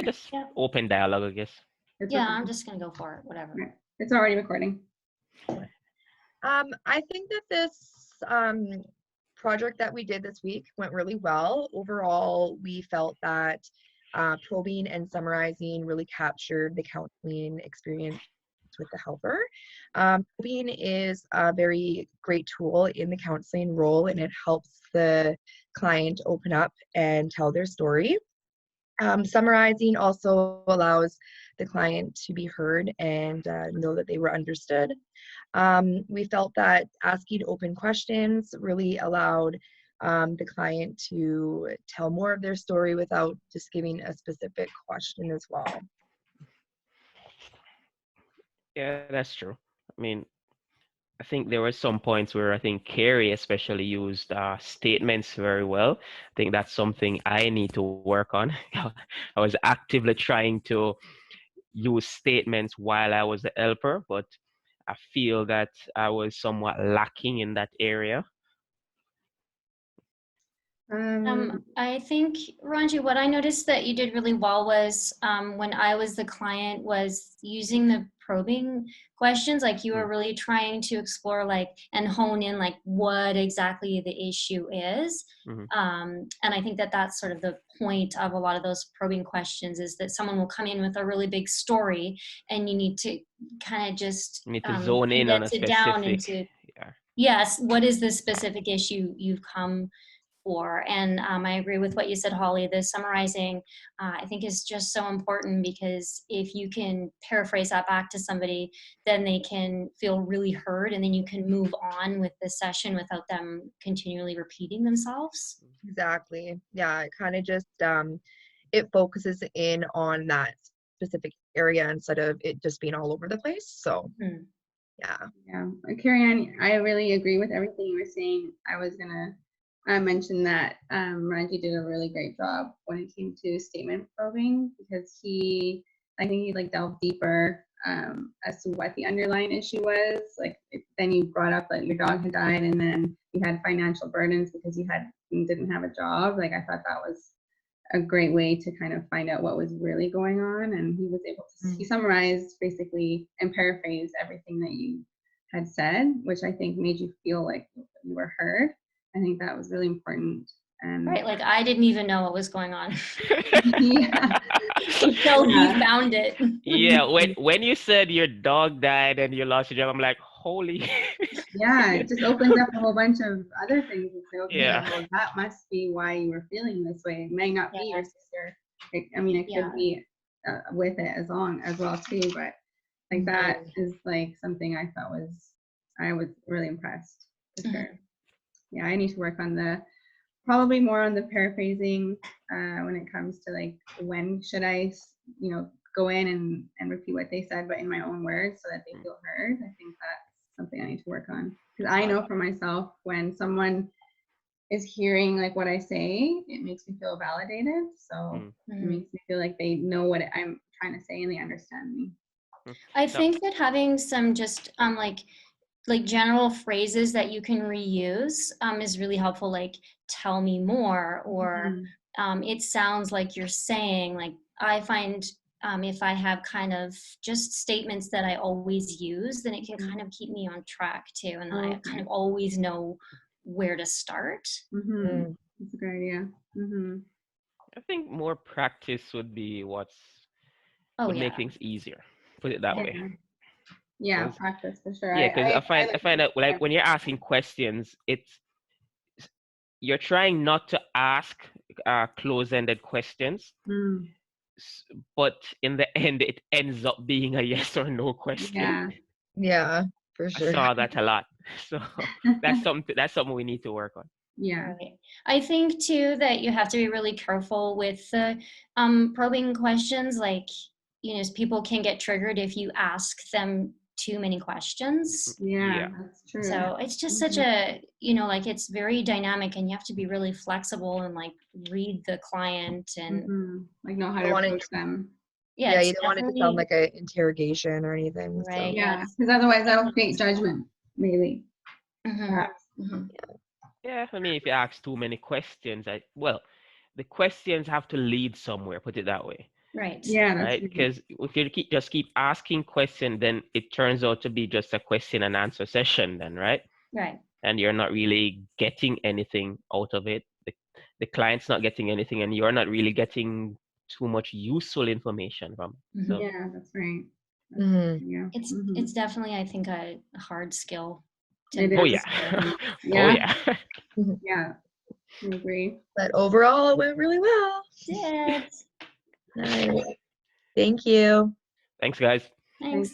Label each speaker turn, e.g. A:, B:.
A: just
B: Yeah.
A: open dialogue, I guess.
C: It's
B: Yeah,
C: recording.
B: I'm just gonna go for it. Whatever.
C: Right. It's already recording.
D: I think that this project that we did this week went really well. Overall, we felt that probing and summarizing really captured the counseling experience with the helper. Probing is a very great tool in the counseling role, and it helps the client open up and tell their story. Summarizing also allows the client to be heard and know that they were understood. We felt that asking open questions really allowed the client to tell more of their story without just giving a specific question as well.
A: Yeah, that's true. I mean, I think there were some points where I think Carrie especially used statements very well. I think that's something I need to work on. I was actively trying to use statements while I was the helper, but I feel that I was somewhat lacking in that area.
B: I think, Ranji, what I noticed that you did really well was when I was the client was using the probing questions, like you were really trying to explore like and hone in like what exactly the issue is. And I think that that's sort of the point of a lot of those probing questions is that someone will come in with a really big story and you need to kind of just
A: You need to zone in on a
B: condense it down
A: specific.
B: into,
A: Yeah.
B: yes, what is the specific issue you've come for. And I agree with what you said, Holly. The summarizing, I think, is just so important because if you can paraphrase that back to somebody, then they can feel really heard, and then you can move on with the session without them continually repeating themselves.
D: Exactly. Yeah, it kind of just it focuses in on that specific area instead of it just being all over the place. So yeah.
C: Yeah, Carrie Ann, I really agree with everything you were saying. I was gonna mention that Ranji did a really great job when it came to statement probing because I think he like delved deeper as to what the underlying issue was. Like then you brought up that your dog had died and then you had financial burdens because you didn't have a job. Like I thought that was a great way to kind of find out what was really going on, and he was able to he summarized basically and paraphrased everything that you had said, which I think made you feel like you were heard. I think that was really important. And
B: right, like I didn't even know what was going on
C: yeah.
B: until he found it.
A: Yeah, when you said your dog died and you lost your job, I'm like, holy.
C: Yeah, it just opens up a whole bunch of other things. It's like, okay,
A: Yeah.
C: well, that must be why you were feeling this way. It may not be your sister. It could be with it as well too. But like that is like something I was really impressed for sure. Yeah, I need to work on probably more on the paraphrasing when it comes to like when should I, go in and repeat what they said, but in my own words so that they feel heard. I think that's something I need to work on because I know for myself when someone is hearing like what I say, it makes me feel validated. So it makes me feel like they know what I'm trying to say and they understand me.
B: I think that having some just like general phrases that you can reuse is really helpful, like tell me more, or it sounds like you're saying. Like I find if I have kind of just statements that I always use, then it can kind of keep me on track too, and I kind of always know where to start.
C: That's a good idea.
A: I think more practice would be would make things easier. Put it that way.
C: Yeah, practice for sure.
A: Yeah, because I find that like when you're asking questions, you're trying not to ask close-ended questions, but in the end, it ends up being a yes or no question.
D: Yeah, for sure.
A: I saw that a lot, so that's something we need to work on.
C: Yeah.
B: Right. I think too that you have to be really careful with the probing questions. Like, people can get triggered if you ask them too many questions.
C: Yeah, that's true.
B: So it's just such a, like it's very dynamic and you have to be really flexible and like read the client and
C: like know how to approach them.
D: Yeah, you don't want it to sound like an interrogation or anything.
B: Right.
D: So.
C: Yeah, because otherwise that'll create judgment, maybe.
A: Yeah, I mean, if you ask too many questions, the questions have to lead somewhere. Put it that way.
B: Right.
C: Yeah, that's
A: right? Because if you just keep asking questions, then it turns out to be just a question and answer session then, right?
B: Right.
A: And you're not really getting anything out of it. The client's not getting anything, and you're not really getting too much useful information from it. So
C: Yeah, that's right.
D: Mhm.
C: Yeah.
B: It's definitely, I think, a hard skill to
C: It
A: oh
C: is.
A: yeah. Oh
C: Yeah.
A: yeah.
C: Yeah. I agree.
D: But overall, it went really well.
B: did.
D: Nice. Thank you.
A: Thanks guys.
B: Thanks.